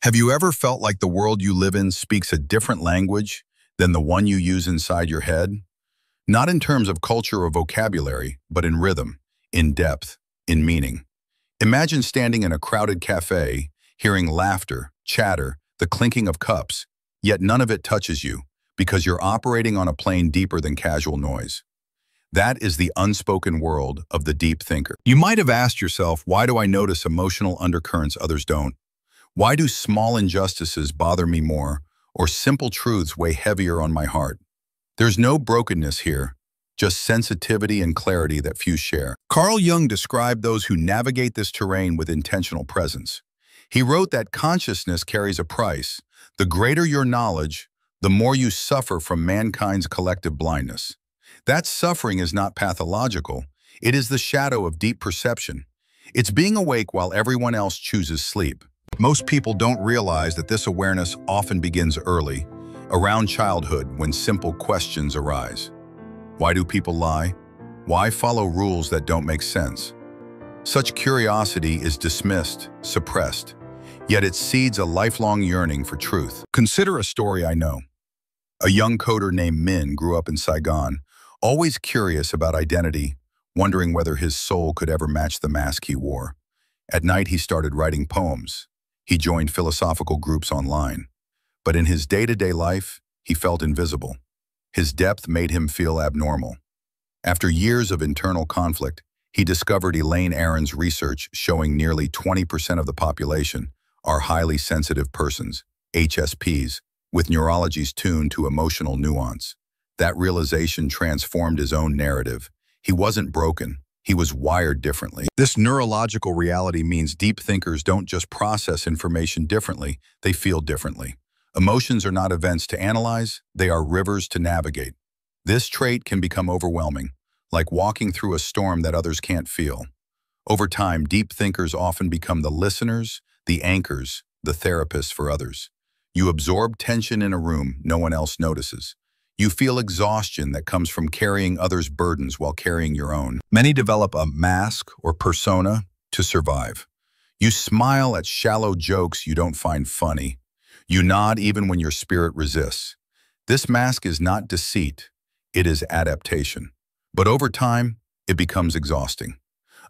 Have you ever felt like the world you live in speaks a different language than the one you use inside your head? Not in terms of culture or vocabulary, but in rhythm, in depth, in meaning. Imagine standing in a crowded cafe, hearing laughter, chatter, the clinking of cups, yet none of it touches you because you're operating on a plane deeper than casual noise. That is the unspoken world of the deep thinker. You might have asked yourself, why do I notice emotional undercurrents others don't? Why do small injustices bother me more, or simple truths weigh heavier on my heart? There's no brokenness here, just sensitivity and clarity that few share. Carl Jung described those who navigate this terrain with intentional presence. He wrote that consciousness carries a price. The greater your knowledge, the more you suffer from mankind's collective blindness. That suffering is not pathological. It is the shadow of deep perception. It's being awake while everyone else chooses sleep. Most people don't realize that this awareness often begins early, around childhood when simple questions arise. Why do people lie? Why follow rules that don't make sense? Such curiosity is dismissed, suppressed, yet it seeds a lifelong yearning for truth. Consider a story I know. A young coder named Min grew up in Saigon, always curious about identity, wondering whether his soul could ever match the mask he wore. At night, he started writing poems. He joined philosophical groups online. But in his day-to-day life, he felt invisible. His depth made him feel abnormal. After years of internal conflict, he discovered Elaine Aron's research showing nearly 20% of the population are highly sensitive persons, HSPs, with neurologies tuned to emotional nuance. That realization transformed his own narrative. He wasn't broken. He was wired differently. This neurological reality means deep thinkers don't just process information differently, they feel differently. Emotions are not events to analyze, they are rivers to navigate. This trait can become overwhelming, like walking through a storm that others can't feel. Over time, deep thinkers often become the listeners, the anchors, the therapists for others. You absorb tension in a room no one else notices. You feel exhaustion that comes from carrying others' burdens while carrying your own. Many develop a mask or persona to survive. You smile at shallow jokes you don't find funny. You nod even when your spirit resists. This mask is not deceit, it is adaptation. But over time, it becomes exhausting.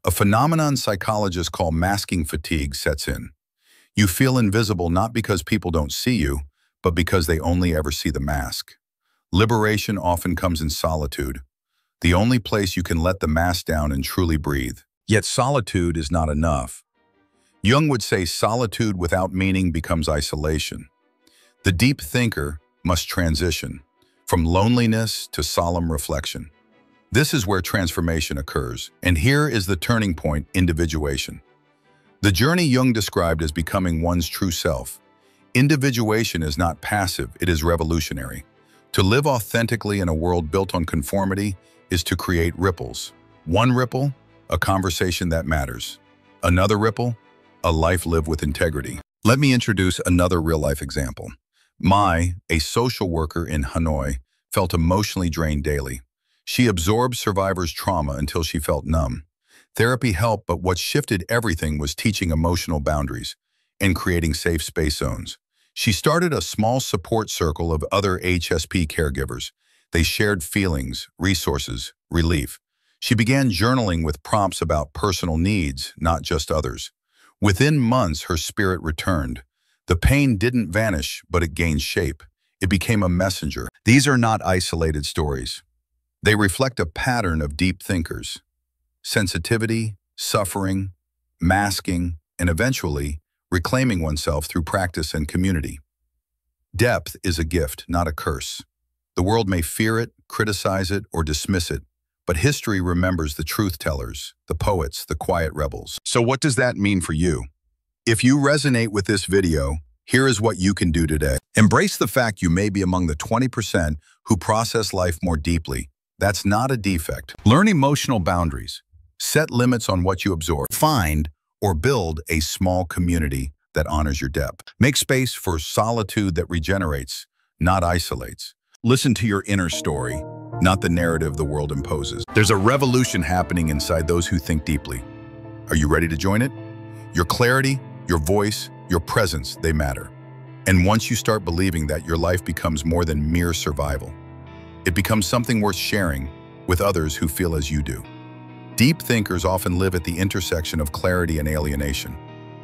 A phenomenon psychologists call masking fatigue sets in. You feel invisible not because people don't see you, but because they only ever see the mask. Liberation often comes in solitude, the only place you can let the mask down and truly breathe. Yet solitude is not enough. Jung would say solitude without meaning becomes isolation. The deep thinker must transition from loneliness to solemn reflection. This is where transformation occurs, and here is the turning point: individuation. The journey Jung described as becoming one's true self. Individuation is not passive, it is revolutionary. To live authentically in a world built on conformity is to create ripples. One ripple, a conversation that matters. Another ripple, a life lived with integrity. Let me introduce another real-life example. Mai, a social worker in Hanoi, felt emotionally drained daily. She absorbed survivors' trauma until she felt numb. Therapy helped, but what shifted everything was teaching emotional boundaries and creating safe space zones. She started a small support circle of other HSP caregivers. They shared feelings, resources, relief. She began journaling with prompts about personal needs, not just others. Within months, her spirit returned. The pain didn't vanish, but it gained shape. It became a messenger. These are not isolated stories. They reflect a pattern of deep thinkers. Sensitivity, suffering, masking, and eventually, reclaiming oneself through practice and community. Depth is a gift, not a curse. The world may fear it, criticize it, or dismiss it, but history remembers the truth-tellers, the poets, the quiet rebels. So what does that mean for you? If you resonate with this video, here is what you can do today. Embrace the fact you may be among the 20% who process life more deeply. That's not a defect. Learn emotional boundaries. Set limits on what you absorb. Find or build a small community that honors your depth. Make space for solitude that regenerates, not isolates. Listen to your inner story, not the narrative the world imposes. There's a revolution happening inside those who think deeply. Are you ready to join it? Your clarity, your voice, your presence, they matter. And once you start believing that, your life becomes more than mere survival. It becomes something worth sharing with others who feel as you do. Deep thinkers often live at the intersection of clarity and alienation.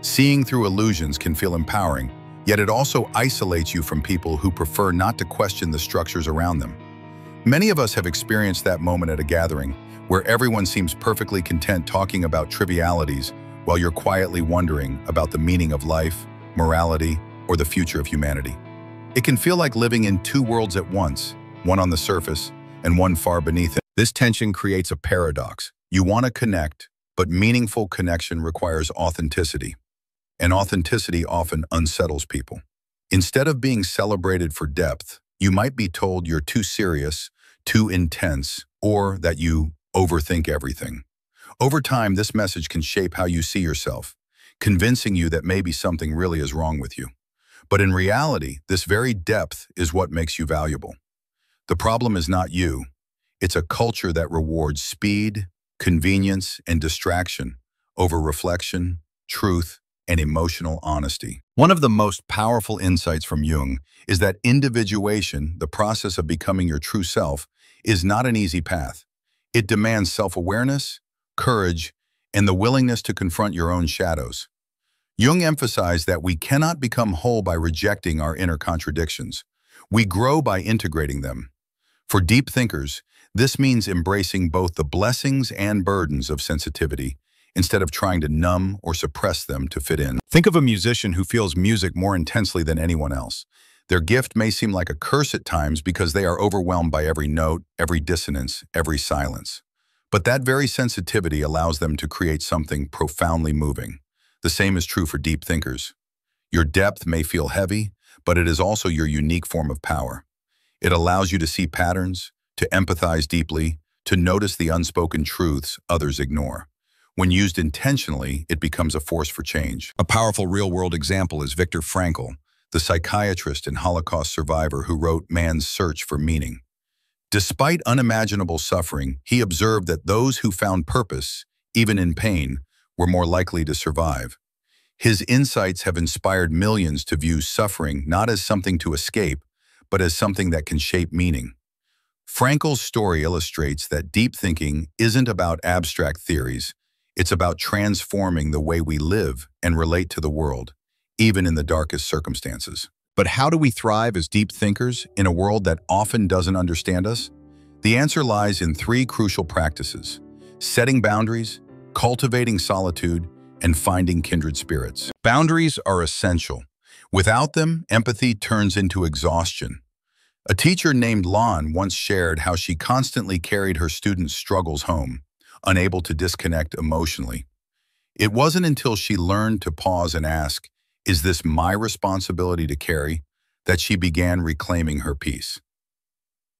Seeing through illusions can feel empowering, yet it also isolates you from people who prefer not to question the structures around them. Many of us have experienced that moment at a gathering where everyone seems perfectly content talking about trivialities while you're quietly wondering about the meaning of life, morality, or the future of humanity. It can feel like living in two worlds at once, one on the surface and one far beneath it. This tension creates a paradox. You want to connect, but meaningful connection requires authenticity. And authenticity often unsettles people. Instead of being celebrated for depth, you might be told you're too serious, too intense, or that you overthink everything. Over time, this message can shape how you see yourself, convincing you that maybe something really is wrong with you. But in reality, this very depth is what makes you valuable. The problem is not you. It's a culture that rewards speed, convenience, and distraction over reflection, truth, and emotional honesty. One of the most powerful insights from Jung is that individuation, the process of becoming your true self, is not an easy path. It demands self-awareness, courage, and the willingness to confront your own shadows. Jung emphasized that we cannot become whole by rejecting our inner contradictions. We grow by integrating them. For deep thinkers, this means embracing both the blessings and burdens of sensitivity, instead of trying to numb or suppress them to fit in. Think of a musician who feels music more intensely than anyone else. Their gift may seem like a curse at times because they are overwhelmed by every note, every dissonance, every silence. But that very sensitivity allows them to create something profoundly moving. The same is true for deep thinkers. Your depth may feel heavy, but it is also your unique form of power. It allows you to see patterns, to empathize deeply, to notice the unspoken truths others ignore. When used intentionally, it becomes a force for change. A powerful real-world example is Viktor Frankl, the psychiatrist and Holocaust survivor who wrote Man's Search for Meaning. Despite unimaginable suffering, he observed that those who found purpose, even in pain, were more likely to survive. His insights have inspired millions to view suffering not as something to escape, but as something that can shape meaning. Frankl's story illustrates that deep thinking isn't about abstract theories. It's about transforming the way we live and relate to the world, even in the darkest circumstances. But how do we thrive as deep thinkers in a world that often doesn't understand us? The answer lies in three crucial practices: setting boundaries, cultivating solitude, and finding kindred spirits. Boundaries are essential. Without them, empathy turns into exhaustion. A teacher named Lon once shared how she constantly carried her students' struggles home, unable to disconnect emotionally. It wasn't until she learned to pause and ask, "Is this my responsibility to carry?" that she began reclaiming her peace.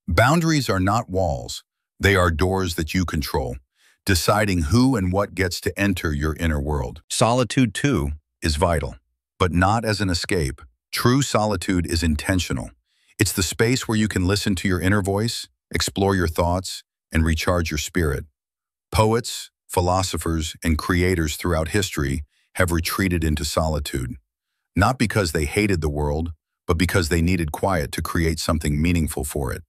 Boundaries are not walls. They are doors that you control, deciding who and what gets to enter your inner world. Solitude, too, is vital, but not as an escape. True solitude is intentional. It's the space where you can listen to your inner voice, explore your thoughts, and recharge your spirit. Poets, philosophers, and creators throughout history have retreated into solitude, not because they hated the world, but because they needed quiet to create something meaningful for it.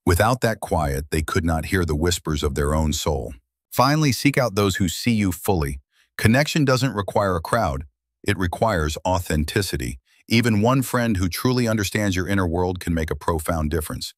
Without that quiet, they could not hear the whispers of their own soul. Finally, seek out those who see you fully. Connection doesn't require a crowd. It requires authenticity. Even one friend who truly understands your inner world can make a profound difference.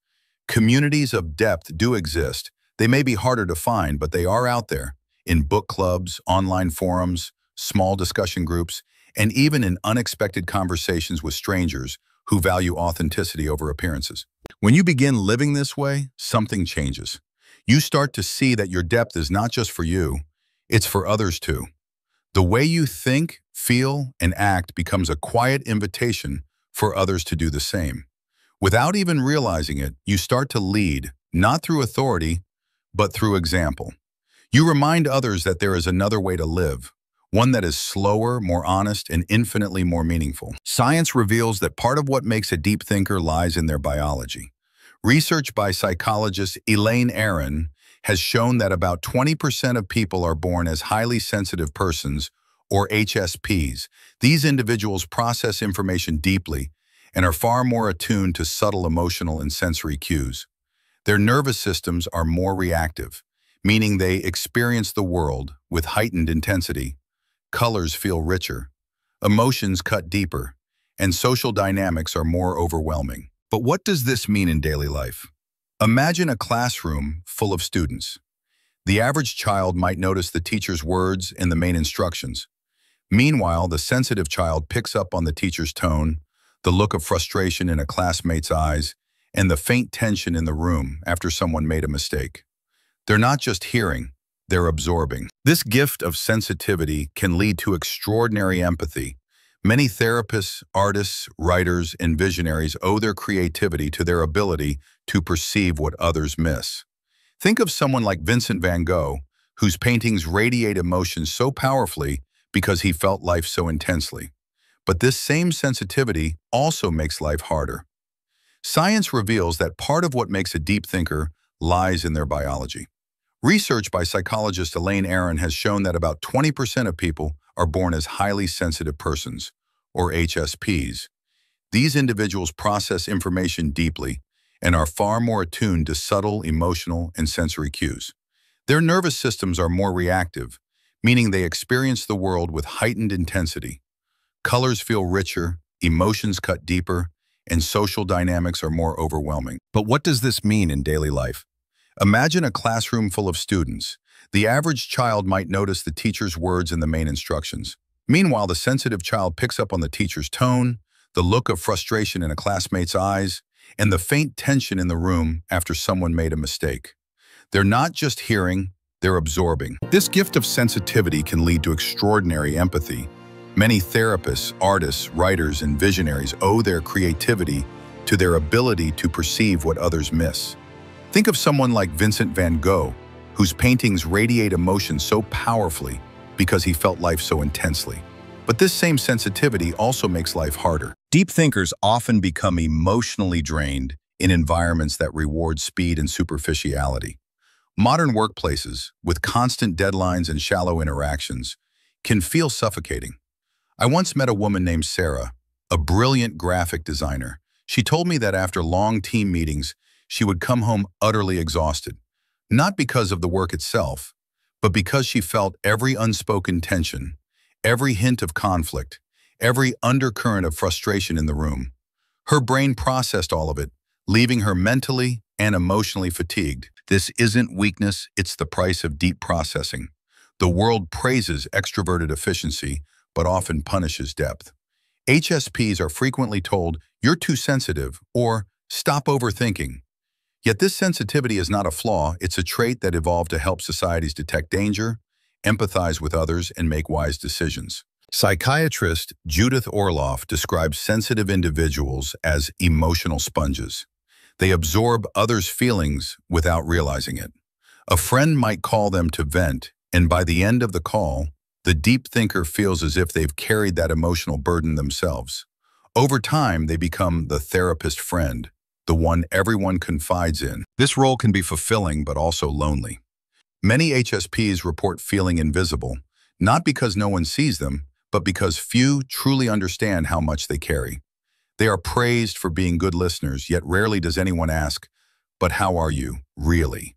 Communities of depth do exist. They may be harder to find, but they are out there. In book clubs, online forums, small discussion groups, and even in unexpected conversations with strangers who value authenticity over appearances. When you begin living this way, something changes. You start to see that your depth is not just for you, it's for others too. The way you think, feel, and act becomes a quiet invitation for others to do the same. Without even realizing it, you start to lead, not through authority, but through example. You remind others that there is another way to live, one that is slower, more honest, and infinitely more meaningful. Science reveals that part of what makes a deep thinker lies in their biology. Research by psychologist Elaine Aron has shown that about 20% of people are born as highly sensitive persons, or HSPs. These individuals process information deeply and are far more attuned to subtle emotional and sensory cues. Their nervous systems are more reactive, meaning they experience the world with heightened intensity. Colors feel richer, emotions cut deeper, and social dynamics are more overwhelming. But what does this mean in daily life? Imagine a classroom full of students. The average child might notice the teacher's words in the main instructions. Meanwhile, the sensitive child picks up on the teacher's tone, the look of frustration in a classmate's eyes, and the faint tension in the room after someone made a mistake. They're not just hearing, they're absorbing. This gift of sensitivity can lead to extraordinary empathy. Many therapists, artists, writers, and visionaries owe their creativity to their ability to perceive what others miss. Think of someone like Vincent van Gogh, whose paintings radiate emotion so powerfully because he felt life so intensely. But this same sensitivity also makes life harder. Science reveals that part of what makes a deep thinker lies in their biology. Research by psychologist Elaine Aron has shown that about 20% of people are born as highly sensitive persons, or HSPs. These individuals process information deeply and are far more attuned to subtle emotional and sensory cues. Their nervous systems are more reactive, meaning they experience the world with heightened intensity. Colors feel richer, emotions cut deeper, and social dynamics are more overwhelming. But what does this mean in daily life? Imagine a classroom full of students. The average child might notice the teacher's words in the main instructions. Meanwhile, the sensitive child picks up on the teacher's tone, the look of frustration in a classmate's eyes, and the faint tension in the room after someone made a mistake. They're not just hearing, they're absorbing. This gift of sensitivity can lead to extraordinary empathy. Many therapists, artists, writers, and visionaries owe their creativity to their ability to perceive what others miss. Think of someone like Vincent van Gogh, whose paintings radiate emotion so powerfully because he felt life so intensely. But this same sensitivity also makes life harder. Deep thinkers often become emotionally drained in environments that reward speed and superficiality. Modern workplaces, with constant deadlines and shallow interactions, can feel suffocating. I once met a woman named Sarah, a brilliant graphic designer. She told me that after long team meetings, she would come home utterly exhausted, not because of the work itself, but because she felt every unspoken tension, every hint of conflict, every undercurrent of frustration in the room. Her brain processed all of it, leaving her mentally and emotionally fatigued. This isn't weakness, it's the price of deep processing. The world praises extroverted efficiency, but often punishes depth. HSPs are frequently told, "You're too sensitive," or "Stop overthinking." Yet this sensitivity is not a flaw, it's a trait that evolved to help societies detect danger, empathize with others, and make wise decisions. Psychiatrist Judith Orloff describes sensitive individuals as emotional sponges. They absorb others' feelings without realizing it. A friend might call them to vent, and by the end of the call, the deep thinker feels as if they've carried that emotional burden themselves. Over time, they become the therapist friend, the one everyone confides in. This role can be fulfilling but also lonely. Many HSPs report feeling invisible, not because no one sees them, but because few truly understand how much they carry. They are praised for being good listeners, yet rarely does anyone ask, "But how are you, really?"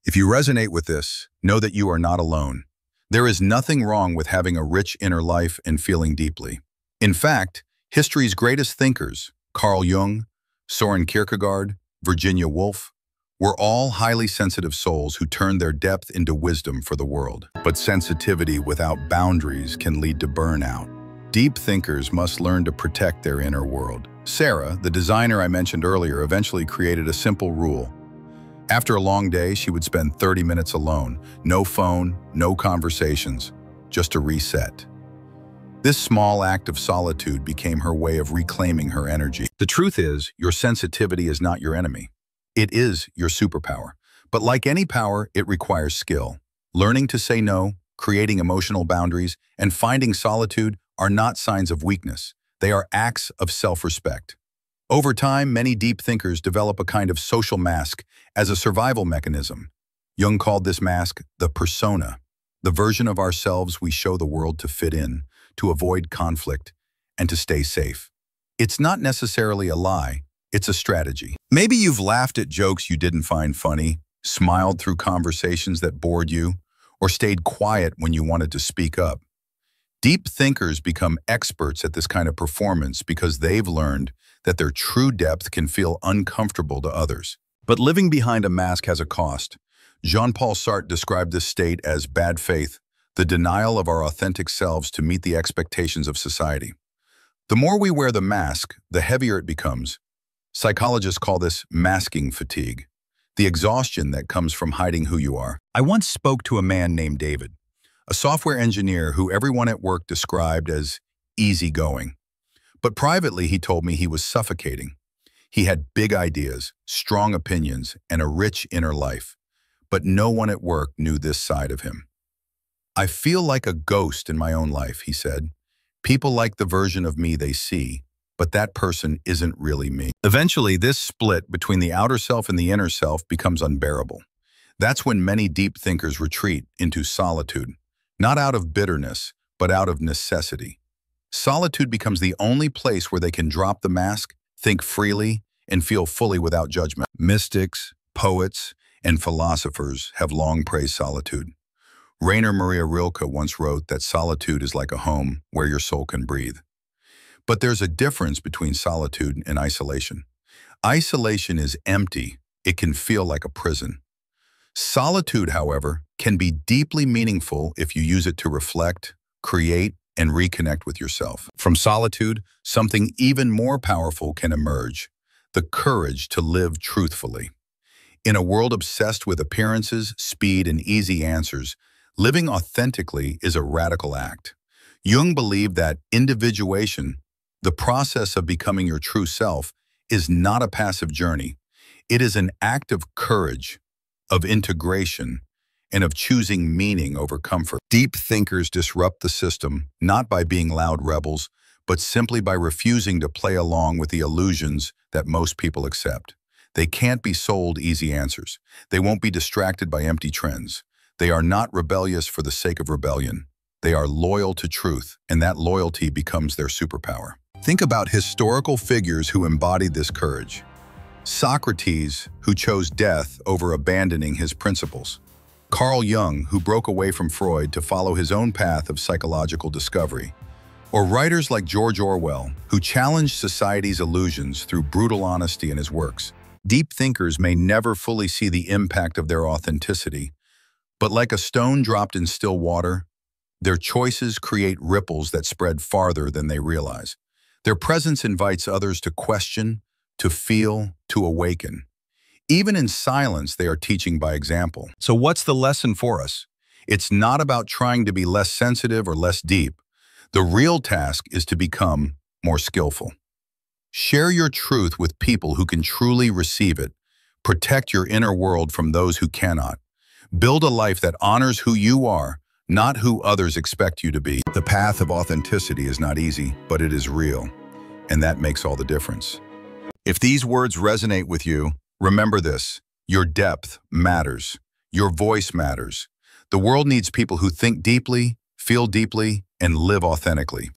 If you resonate with this, know that you are not alone. There is nothing wrong with having a rich inner life and feeling deeply. In fact, history's greatest thinkers, Carl Jung, Soren Kierkegaard, Virginia Woolf, were all highly sensitive souls who turned their depth into wisdom for the world. But sensitivity without boundaries can lead to burnout. Deep thinkers must learn to protect their inner world. Sarah, the designer I mentioned earlier, eventually created a simple rule. After a long day, she would spend 30 minutes alone. No phone, no conversations, just a reset. This small act of solitude became her way of reclaiming her energy. The truth is, your sensitivity is not your enemy. It is your superpower. But like any power, it requires skill. Learning to say no, creating emotional boundaries, and finding solitude are not signs of weakness. They are acts of self-respect. Over time, many deep thinkers develop a kind of social mask as a survival mechanism. Jung called this mask the persona. the version of ourselves we show the world to fit in, to avoid conflict, and to stay safe. It's not necessarily a lie, it's a strategy. Maybe you've laughed at jokes you didn't find funny, smiled through conversations that bored you, or stayed quiet when you wanted to speak up. Deep thinkers become experts at this kind of performance because they've learned that their true depth can feel uncomfortable to others. But living behind a mask has a cost. Jean-Paul Sartre described this state as bad faith, the denial of our authentic selves to meet the expectations of society. The more we wear the mask, the heavier it becomes. Psychologists call this masking fatigue, the exhaustion that comes from hiding who you are. I once spoke to a man named David, a software engineer who everyone at work described as easygoing. But privately, he told me he was suffocating. He had big ideas, strong opinions, and a rich inner life. But no one at work knew this side of him. I feel like a ghost in my own life, he said. People like the version of me they see, but that person isn't really me. Eventually, this split between the outer self and the inner self becomes unbearable. That's when many deep thinkers retreat into solitude, not out of bitterness, but out of necessity. Solitude becomes the only place where they can drop the mask, think freely, and feel fully without judgment. Mystics, poets, and philosophers have long praised solitude. Rainer Maria Rilke once wrote that solitude is like a home where your soul can breathe. But there's a difference between solitude and isolation. Isolation is empty. It can feel like a prison. Solitude, however, can be deeply meaningful if you use it to reflect, create, and reconnect with yourself. From solitude, something even more powerful can emerge, the courage to live truthfully. In a world obsessed with appearances, speed, and easy answers, living authentically is a radical act. Jung believed that individuation, the process of becoming your true self, is not a passive journey. It is an act of courage, of integration, and of choosing meaning over comfort. Deep thinkers disrupt the system, not by being loud rebels, but simply by refusing to play along with the illusions that most people accept. They can't be sold easy answers. They won't be distracted by empty trends. They are not rebellious for the sake of rebellion. They are loyal to truth, and that loyalty becomes their superpower. Think about historical figures who embodied this courage. Socrates, who chose death over abandoning his principles. Carl Jung, who broke away from Freud to follow his own path of psychological discovery. Or writers like George Orwell, who challenged society's illusions through brutal honesty in his works. Deep thinkers may never fully see the impact of their authenticity, but like a stone dropped in still water, their choices create ripples that spread farther than they realize. Their presence invites others to question, to feel, to awaken. Even in silence, they are teaching by example. So what's the lesson for us? It's not about trying to be less sensitive or less deep. The real task is to become more skillful. Share your truth with people who can truly receive it. Protect your inner world from those who cannot. Build a life that honors who you are, not who others expect you to be. The path of authenticity is not easy, but it is real, and that makes all the difference. If these words resonate with you, remember this: your depth matters. Your voice matters. The world needs people who think deeply, feel deeply, and live authentically.